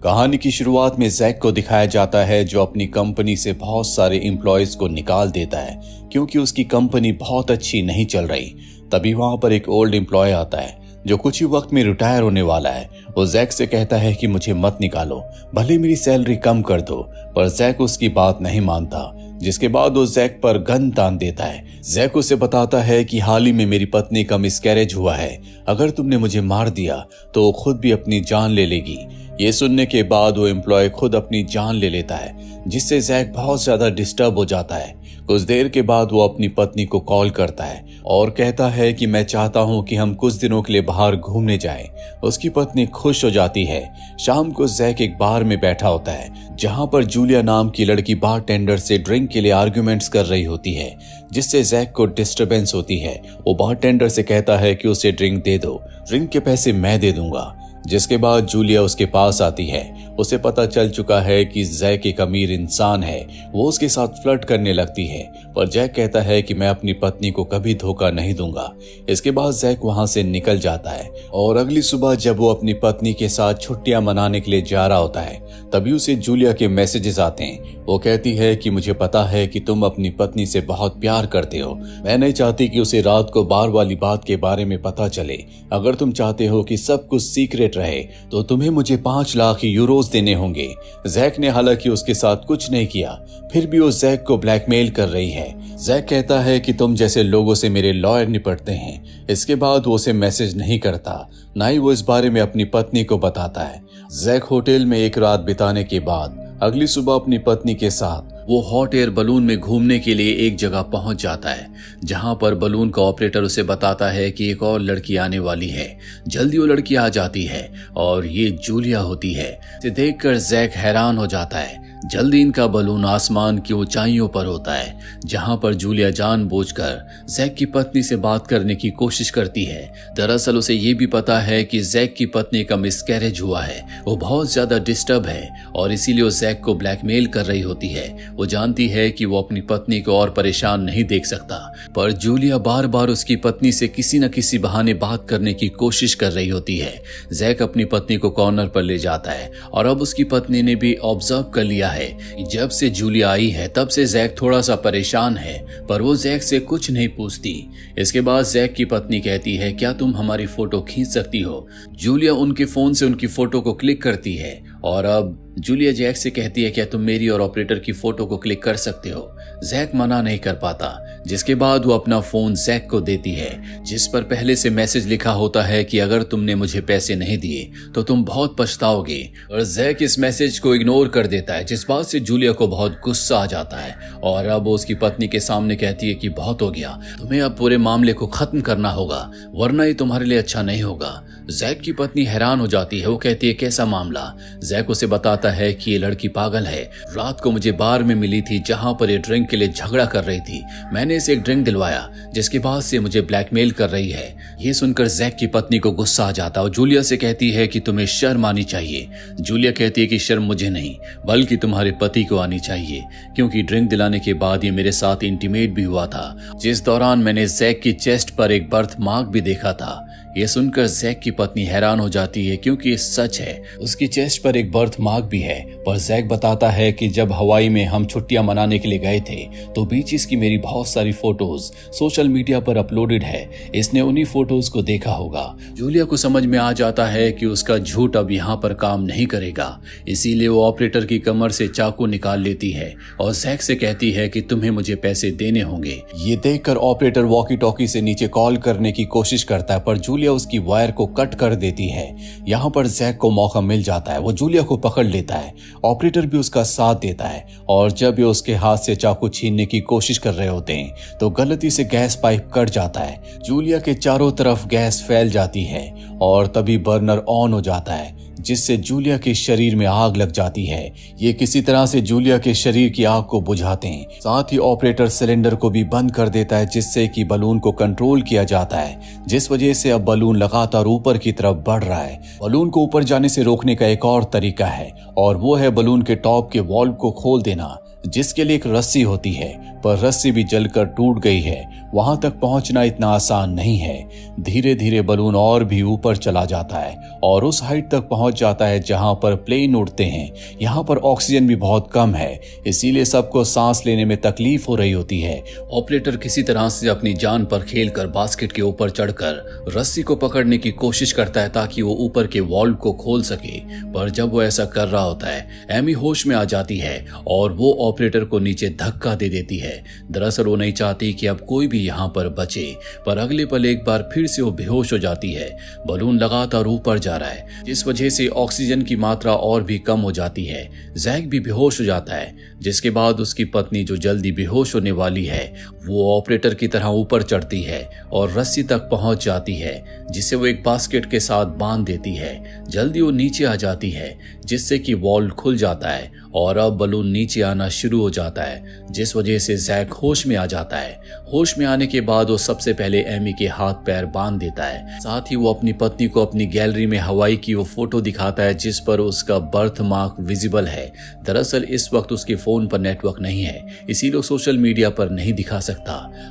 कहानी की शुरुआत में जैक को दिखाया जाता है जो अपनी कंपनी से बहुत सारे एम्प्लॉयज को निकाल देता है क्योंकि उसकी कंपनी बहुत अच्छी नहीं चल रही। तभी वहां पर एक ओल्ड एम्प्लॉय आता है जो कुछ ही वक्त में रिटायर होने वाला है। वो जैक से कहता है कि मुझे मत निकालो, भले मेरी सैलरी कम कर दो, पर जैक उसकी बात नहीं मानता। जिसके बाद वो जैक पर गन तान देता है। जैक उसे बताता है कि हाल ही में मेरी पत्नी का मिसकैरेज हुआ है, अगर तुमने मुझे मार दिया तो वो खुद भी अपनी जान ले लेगी। ये सुनने के बाद वो एम्प्लॉय खुद अपनी जान ले लेता है, जिससे जैक बहुत ज्यादा डिस्टर्ब हो जाता है। कुछ देर के बाद वो अपनी पत्नी को कॉल करता है और कहता है कि मैं चाहता हूं कि हम कुछ दिनों के लिए बाहर घूमने जाएं। उसकी पत्नी खुश हो जाती है। शाम को जैक एक बार में बैठा होता है जहां पर जूलिया नाम की लड़की बारटेंडर से ड्रिंक के लिए आर्ग्यूमेंट्स कर रही होती है, जिससे जैक को डिस्टर्बेंस होती है। वो बारटेंडर से कहता है कि उसे ड्रिंक दे दो, ड्रिंक के पैसे मैं दे दूंगा। जिसके बाद जूलिया उसके पास आती है। उसे पता चल चुका है कि जैक एक अमीर इंसान है। वो उसके साथ फ्लर्ट करने लगती है, पर जैक कहता है कि मैं अपनी पत्नी को कभी धोखा नहीं दूंगा। इसके बाद जैक वहां से निकल जाता है और अगली सुबह जब वो अपनी पत्नी के साथ छुट्टियां मनाने के लिए जा रहा होता है, तभी उसे जूलिया के मैसेजेस आते हैं। वो कहती है कि मुझे पता है कि तुम अपनी पत्नी से बहुत प्यार करते हो। मैं नहीं चाहती कि उसे रात को बार वाली बात के बारे में पता चले। अगर तुम चाहते हो कि सब कुछ सीक्रेट रहे तो तुम्हें मुझे 5 लाख यूरोज देने होंगे। जैक ने हालांकि उसके साथ कुछ नहीं किया, फिर भी वो जैक को ब्लैकमेल कर रही है। जैक कहता है कि तुम जैसे लोगों से मेरे लॉयर निपटते हैं। इसके बाद वो उसे मैसेज नहीं करता, ना ही वो इस बारे में अपनी पत्नी को बताता है। जैक होटल में एक रात बिताने के बाद अगली सुबह अपनी पत्नी के साथ वो हॉट एयर बलून में घूमने के लिए एक जगह पहुंच जाता है, जहां पर बलून का ऑपरेटर उसे बताता है कि एक और लड़की आने वाली है। जल्दी वो लड़की आ जाती है और ये जूलिया होती है। इसे देखकर जैक हैरान हो जाता है। जल्दी इनका बलून आसमान की ऊंचाइयों पर होता है, जहां पर जूलिया जानबूझकर जैक की पत्नी से बात करने की कोशिश करती है। दरअसल उसे ये भी पता है कि जैक की पत्नी का मिसकैरेज हुआ है। वो बहुत ज्यादा डिस्टर्ब है और इसीलिए वो जैक को ब्लैकमेल कर रही होती है। वो जानती है कि वो अपनी पत्नी को और परेशान नहीं देख सकता, पर जूलिया बार बार उसकी पत्नी से किसी न किसी बहाने बात करने की कोशिश कर रही होती है। जैक अपनी पत्नी को कॉर्नर पर ले जाता है और अब उसकी पत्नी ने भी ऑब्जर्व कर लिया है कि जब से जूलिया आई है तब से जैक थोड़ा सा परेशान है, पर वो जैक से कुछ नहीं पूछती। इसके बाद जैक की पत्नी कहती है, क्या तुम हमारी फोटो खींच सकती हो? जूलिया उनके फोन से उनकी फोटो को क्लिक करती है और अब जूलिया जैक से कहती है, क्या तुम मेरी और ऑपरेटर की फोटो को क्लिक कर सकते हो? जैक मना नहीं कर पाता। जिसके बाद वो अपना फोन जैक को देती है, जिस पर पहले से मैसेज लिखा होता है कि अगर तुमने मुझे पैसे नहीं दिए तो तुम बहुत पछताओगे। और जैक इस मैसेज को इग्नोर कर देता है, जिस बात से जूलिया को बहुत गुस्सा आ जाता है और अब वो उसकी पत्नी के सामने कहती है कि बहुत हो गया, तुम्हें अब पूरे मामले को खत्म करना होगा, वरना ये तुम्हारे लिए अच्छा नहीं होगा। जैक की पत्नी हैरान हो जाती है। वो कहती है, कैसा मामला? जैक उसे बताता है कि ये लड़की पागल है। रात को मुझे बार में मिली थी जहां पर ये ड्रिंक के लिए झगड़ा कर रही थी। मैंने इसे एक ड्रिंक दिलवाया, जिसके बाद से मुझे ब्लैकमेल कर रही है। ये सुनकर जैक की पत्नी को गुस्सा आ जाता है और जूलिया से कहती है कि तुम्हें शर्म आनी चाहिए। जूलिया कहती है कि शर्म मुझे नहीं बल्कि तुम्हारे पति को आनी चाहिए, क्योंकि ड्रिंक दिलाने के बाद ये मेरे साथ इंटीमेट भी हुआ था, जिस दौरान मैंने जैक की चेस्ट पर एक बर्थ मार्क भी देखा था। ये सुनकर जैक की पत्नी हैरान हो जाती है, क्योंकि ये सच है, उसकी चेस्ट पर एक बर्थ मार्क भी है। पर जैक बताता है कि जब हवाई में हम छुट्टियां मनाने के लिए गए थे तो बीचेस की मेरी बहुत सारी फोटोज सोशल मीडिया पर अपलोडेड है। इसने उन्हीं फोटोज को देखा होगा। जूलिया को समझ में आ जाता है कि उसका झूठ अब यहाँ पर काम नहीं करेगा, इसीलिए वो ऑपरेटर की कमर से चाकू निकाल लेती है और जैक से कहती है कि तुम्हें मुझे पैसे देने होंगे। ये देखकर ऑपरेटर वॉकी टॉकी से नीचे कॉल करने की कोशिश करता है, पर जूलिया उसकी वायर को कट कर देती है। यहाँ पर जैक को मौका मिल जाता है। वो जूलिया को पकड़ लेता है। ऑपरेटर भी उसका साथ देता है और जब ये उसके हाथ से चाकू छीनने की कोशिश कर रहे होते हैं तो गलती से गैस पाइप कट जाता है। जूलिया के चारों तरफ गैस फैल जाती है और तभी बर्नर ऑन हो जाता है, जिससे जूलिया के शरीर में आग लग जाती है। ये किसी तरह से जूलिया के शरीर की आग को बुझाते हैं। साथ ही ऑपरेटर सिलेंडर को भी बंद कर देता है, जिससे कि बलून को कंट्रोल किया जाता है, जिस वजह से अब बलून लगातार ऊपर की तरफ बढ़ रहा है। बलून को ऊपर जाने से रोकने का एक और तरीका है और वो है बलून के टॉप के वॉल्व को खोल देना, जिसके लिए एक रस्सी होती है। पर रस्सी भी जलकर टूट गई है। वहां तक पहुंचना इतना आसान नहीं है। धीरे धीरे बलून और भी ऊपर चला जाता है और उस हाइट तक पहुंच जाता है जहां पर प्लेन उड़ते हैं। यहाँ पर ऑक्सीजन भी बहुत कम है, इसीलिए सबको सांस लेने में तकलीफ हो रही होती है। ऑपरेटर किसी तरह से अपनी जान पर खेलकर बास्केट के ऊपर चढ़कर रस्सी को पकड़ने की कोशिश करता है ताकि वो ऊपर के वॉल्व को खोल सके, पर जब वो ऐसा कर रहा होता है एमी होश में आ जाती है और वो ऑपरेटर को नीचे धक्का दे देती है। दरअसल वो नहीं चाहती कि अब कोई भी यहाँ पर बचे, पर अगले पल एक बार फिर से वो बेहोश हो जाती है। बलून लगातार ऊपर जा रहा है, जिस वजह से ऑक्सीजन की मात्रा और भी कम हो जाती है। जैक भी बेहोश हो जाता है, जिसके बाद उसकी पत्नी जो जल्दी बेहोश होने वाली है वो ऑपरेटर की तरह ऊपर चढ़ती है और रस्सी तक पहुंच जाती है, जिसे वो एक बास्केट के साथ बांध देती है। जल्दी वो नीचे आ जाती है, जिससे कि वॉल्व खुल जाता है और अब बलून नीचे आना शुरू हो जाता है, जिस वजह से जैक होश में आ जाता है। होश में आने के बाद वो सबसे पहले एमी के हाथ पैर बांध देता है। साथ ही वो अपनी पत्नी को अपनी गैलरी में हवाई की वो फोटो दिखाता है जिस पर उसका बर्थ मार्क विजिबल है। दरअसल इस वक्त उसके फोन पर नेटवर्क नहीं है, इसीलिए वो सोशल मीडिया पर नहीं दिखा सकता।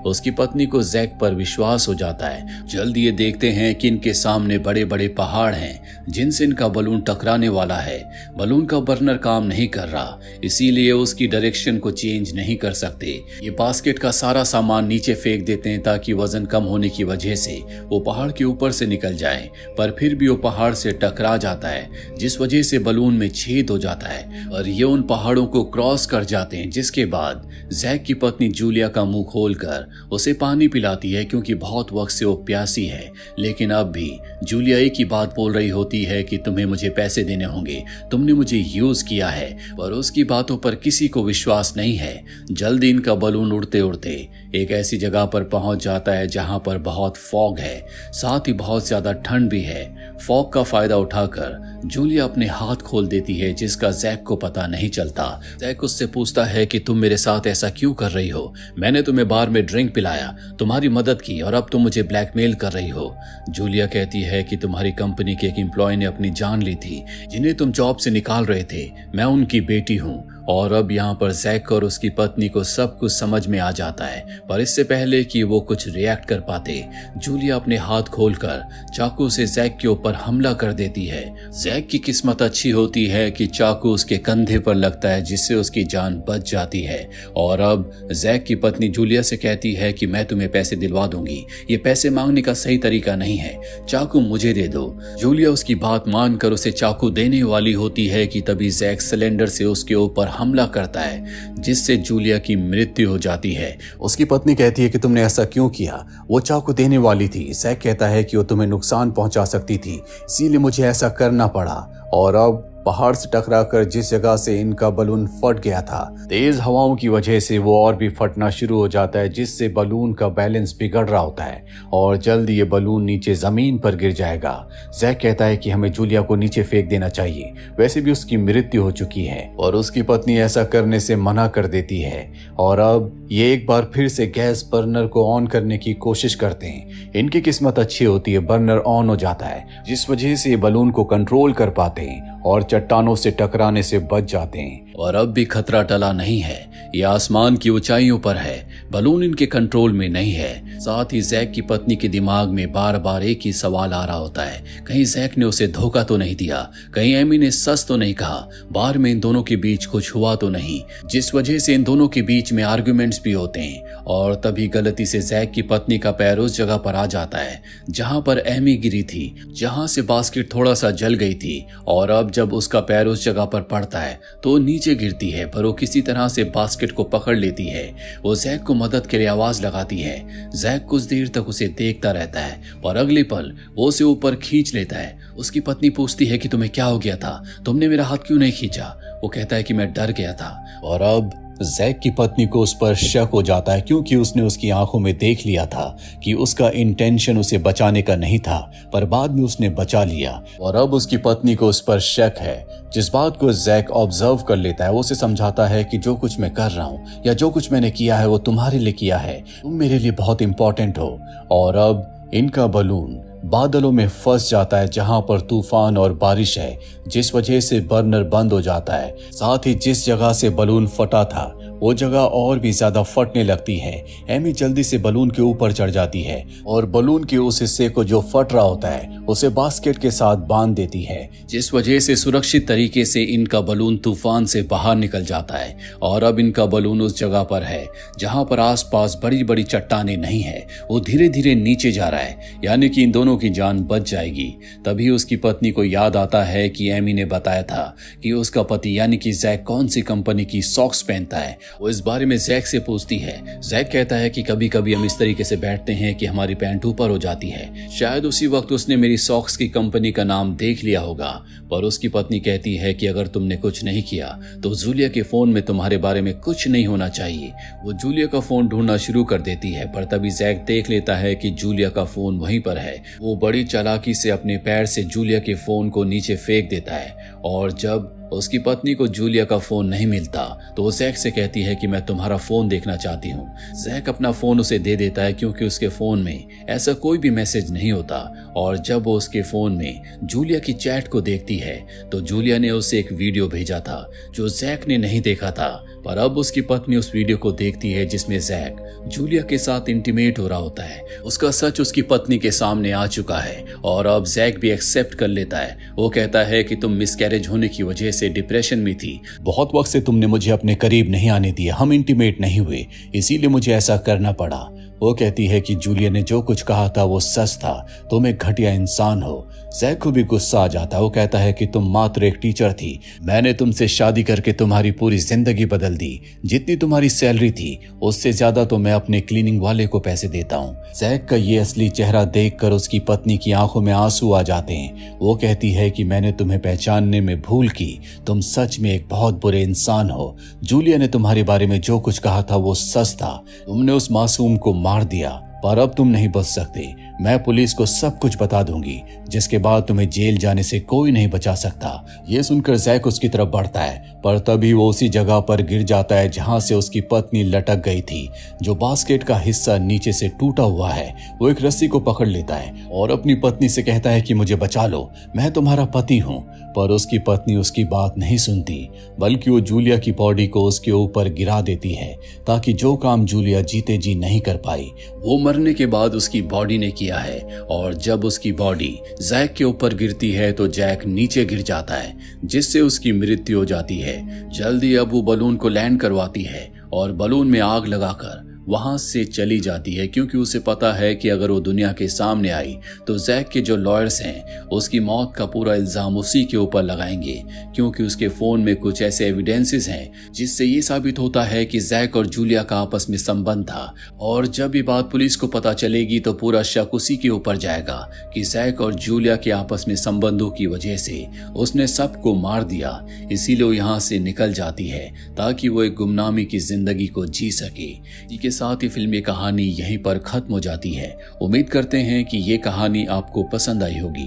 उसकी पत्नी को जैक पर विश्वास हो जाता है। जल्दी ये देखते हैं कि इनके सामने बड़े बड़े पहाड़ हैं जिनसे इनका बलून टकराने वाला है। बलून का बर्नर काम नहीं कर रहा, इसीलिए उसकी डायरेक्शन को चेंज नहीं कर सकते। ये बास्केट का सारा सामान नीचे फेंक देते हैं ताकि वजन कम होने की वजह से वो पहाड़ के ऊपर से निकल जाए, पर फिर भी वो पहाड़ से टकरा जाता है, जिस वजह से बलून में छेद हो जाता है और ये उन पहाड़ों को क्रॉस कर जाते हैं। जिसके बाद जैक की पत्नी जूलिया का मुंह खोलकर उसे पानी पिलाती है क्योंकि बहुत वक्त से वो प्यासी है। लेकिन अब भी जूलिया एक ही बात बोल रही होती है कि तुम्हें मुझे पैसे देने होंगे, तुमने मुझे यूज किया है, पर उसकी बातों पर किसी को विश्वास नहीं है। जल्दी इनका बलून उड़ते उड़ते एक ऐसी जगह पर पहुंच जाता है जहां पर बहुत फॉग है, साथ ही बहुत ज्यादा ठंड भी है। फॉग का फायदा उठाकर जूलिया अपने हाथ खोल देती है, जिसका जैक को पता नहीं चलता। जैक उससे पूछता है कि तुम मेरे साथ ऐसा क्यों कर रही हो? मैंने तुम्हें बार में ड्रिंक पिलाया, तुम्हारी मदद की और अब तुम मुझे ब्लैकमेल कर रही हो। जूलिया कहती है कि तुम्हारी कंपनी के एक एम्प्लॉय ने अपनी जान ली थी, जिन्हें तुम जॉब से निकाल रहे थे। मैं उनकी बेटी हूँ। और अब यहाँ पर जैक और उसकी पत्नी को सब कुछ समझ में आ जाता है, पर इससे पहले कि वो कुछ रिएक्ट कर पाते, जूलिया अपने हाथ खोलकर चाकू से जैक के ऊपर हमला कर देती है। जैक की किस्मत अच्छी होती है कि चाकू उसके कंधे पर लगता है, जिससे उसकी जान बच जाती है। और अब जैक की पत्नी जूलिया से कहती है कि मैं तुम्हें पैसे दिलवा दूंगी, ये पैसे मांगने का सही तरीका नहीं है, चाकू मुझे दे दो। जूलिया उसकी बात मानकर उसे चाकू देने वाली होती है कि तभी जैक सिलेंडर से उसके ऊपर हमला करता है, जिससे जूलिया की मृत्यु हो जाती है। उसकी पत्नी कहती है कि तुमने ऐसा क्यों किया? वो चाकू देने वाली थी। जैक कहता है कि वो तुम्हें नुकसान पहुंचा सकती थी, इसीलिए मुझे ऐसा करना पड़ा। और अब पहाड़ से टकराकर जिस जगह से इनका बलून फट गया था, तेज हवाओं की वजह से वो और भी फटना शुरू हो जाता है, जिससे बलून का बैलेंस बिगड़ रहा होता है और जल्द ये बलून नीचे जमीन पर गिर जाएगा। जैक कहता है कि हमें जूलिया को नीचे फेंक देना चाहिए, वैसे भी उसकी मृत्यु हो चुकी है, और उसकी पत्नी ऐसा करने से मना कर देती है। और अब ये एक बार फिर से गैस बर्नर को ऑन करने की कोशिश करते हैं। इनकी किस्मत अच्छी होती है, बर्नर ऑन हो जाता है, जिस वजह से ये बलून को कंट्रोल कर पाते हैं और चट्टानों से टकराने से बच जाते हैं। और अब भी खतरा टला नहीं है, ये आसमान की ऊंचाइयों पर है, बलून इनके कंट्रोल में नहीं है। साथ ही जैक की पत्नी के दिमाग में बार बार एक ही सवाल आ रहा होता है, कहीं जैक ने उसे धोखा तो नहीं दिया, कहीं एमी ने सच तो नहीं कहा, बार में इन दोनों के बीच कुछ हुआ तो नहीं, जिस वजह से इन दोनों के बीच में आर्गुमेंट्स भी होते हैं। और तभी गलती से जैक की पत्नी का पैर उस जगह पर आ जाता है जहां पर एमी गिरी थी, जहां से बास्केट थोड़ा सा जल गई थी। और अब जब उसका पैर उस जगह पर पड़ता है तो नीचे गिरती है, पर वो किसी तरह से बास्केट को पकड़ लेती है। वो जैक को मदद के लिए आवाज लगाती है। जैक कुछ देर तक उसे देखता रहता है, पर अगले पल वो उसे ऊपर खींच लेता है। उसकी पत्नी पूछती है कि तुम्हें क्या हो गया था, तुमने मेरा हाथ क्यों नहीं खींचा? वो कहता है कि मैं डर गया था। और अब जैक की पत्नी को उस पर शक हो जाता है, क्योंकि उसने उसकी आंखों में देख लिया था कि उसका इंटेंशन उसे बचाने का नहीं था, पर बाद में उसने बचा लिया। और अब उसकी पत्नी को उस पर शक है, जिस बात को जैक ऑब्जर्व कर लेता है। वो उसे समझाता है कि जो कुछ मैं कर रहा हूँ या जो कुछ मैंने किया है वो तुम्हारे लिए किया है, तुम मेरे लिए बहुत इंपॉर्टेंट हो। और अब इनका बलून बादलों में फंस जाता है, जहां पर तूफान और बारिश है, जिस वजह से बर्नर बंद हो जाता है। साथ ही जिस जगह से बलून फटा था वो जगह और भी ज्यादा फटने लगती है। एमी जल्दी से बलून के ऊपर चढ़ जाती है और बलून के उस हिस्से को जो फट रहा होता है उसे बास्केट के साथ बांध देती है, जिस वजह से सुरक्षित तरीके से इनका बलून तूफान से बाहर निकल जाता है। और अब इनका बलून उस जगह पर है जहां पर आसपास बड़ी बड़ी चट्टानें नहीं है। वो धीरे धीरे नीचे जा रहा है, यानी कि इन दोनों की जान बच जाएगी। तभी उसकी पत्नी को याद आता है कि एमी ने बताया था कि उसका पति यानी कि जैक कौन सी कंपनी की सॉक्स पहनता है। वो इस बारे में जैक से पूछती है। जैक कहता है कि कभी कभी हम इस तरीके से बैठते हैं कि हमारी पैंट ऊपर हो जाती है। शायद उसी वक्त उसने मेरी सॉक्स की कंपनी का नाम देख लिया होगा। पर उसकी पत्नी कहती है कि अगर तुमने कुछ नहीं किया तो जूलिया के फोन में तुम्हारे बारे में कुछ नहीं होना चाहिए। वो जूलिया का फोन ढूंढना शुरू कर देती है, पर तभी जैक देख लेता है कि जूलिया का फोन वहीं पर है। वो बड़ी चालाकी से अपने पैर से जूलिया के फोन को नीचे फेंक देता है और जब उसकी पत्नी को जूलिया का फोन नहीं मिलता तो वो जैक से कहती है कि मैं तुम्हारा फोन देखना चाहती हूँ। जैक अपना फोन उसे दे देता है क्योंकि उसके फोन में ऐसा कोई भी मैसेज नहीं होता। और जब वो उसके फोन में जूलिया की चैट को देखती है तो जूलिया ने उसे एक वीडियो भेजा था जो जैक ने नहीं देखा था। पर अब उसकी पत्नी उस वीडियो को देखती है जिसमें जैक जूलिया के साथ इंटीमेट हो रहा होता है। उसका सच उसकी पत्नी के सामने आ चुका है और अब जैक भी एक्सेप्ट कर लेता है। वो कहता है कि तुम मिसकैरेज होने की वजह से डिप्रेशन में थी, बहुत वक्त से तुमने मुझे अपने करीब नहीं आने दिया, हम इंटीमेट नहीं हुए, इसीलिए मुझे ऐसा करना पड़ा। वो कहती है कि जूलिया ने जो कुछ कहा था वो सच था, तुम एक घटिया इंसान हो। जैक को भी गुस्सा आ जाता है। वो कहता है कि तुम मात्र एक टीचर थी, मैंने तुमसे शादी करके तुम्हारी पूरी जिंदगी बदल दी। जितनी तुम्हारी सैलरी थी उससे ज्यादा तो मैं अपने क्लीनिंग वाले को पैसे देता हूँ। जैक का ये असली चेहरा देखकर उसकी पत्नी की आंखों में आंसू आ जाते हैं। वो कहती है कि मैंने तुम्हें पहचानने में भूल की, तुम सच में एक बहुत बुरे इंसान हो। जूलिया ने तुम्हारे बारे में जो कुछ कहा था वो सच था, तुमने उस मासूम को मार दिया, पर अब तुम नहीं बच सकते। मैं पुलिस को सब कुछ बता दूंगी, जिसके बाद तुम्हें जेल जाने से कोई नहीं बचा सकता। ये सुनकर जैक उसकी तरफ बढ़ता है, पर तभी वो उसी जगह पर गिर जाता है जहां से उसकी पत्नी लटक गई थी। जो बास्केट का हिस्सा नीचे से टूटा हुआ है, वो एक रस्सी को पकड़ लेता है और अपनी पत्नी से कहता है कि मुझे बचा लो, मैं तुम्हारा पति हूँ। पर उसकी पत्नी उसकी बात नहीं सुनती, बल्कि वो जूलिया की बॉडी को उसके ऊपर गिरा देती है ताकि जो काम जूलिया जीते जी नहीं कर पाई वो मरने के बाद उसकी बॉडी ने किया है। और जब उसकी बॉडी जैक के ऊपर गिरती है तो जैक नीचे गिर जाता है, जिससे उसकी मृत्यु हो जाती है। जल्दी अब वो बलून को लैंड करवाती है और बलून में आग लगाकर वहां से चली जाती है, क्योंकि उसे पता है कि अगर वो दुनिया के सामने आई तो जैक के जो लॉयर्स हैं उसकी मौत का पूरा इल्जाम उसी के ऊपर लगाएंगे, क्योंकि उसके फोन में कुछ ऐसे एविडेंसेस हैं जिससे ये साबित होता है कि जैक और जूलिया का आपस में संबंध था। और जब ये बात पुलिस को पता चलेगी तो पूरा शक उसी के ऊपर जाएगा कि जैक और जूलिया के आपस में संबंधों की वजह से उसने सबको मार दिया। इसीलिए वो यहाँ से निकल जाती है ताकि वो एक गुमनामी की जिंदगी को जी सके। साथ ही फिल्मी कहानी यहीं पर खत्म हो जाती है। उम्मीद करते हैं कि ये कहानी आपको पसंद आई होगी।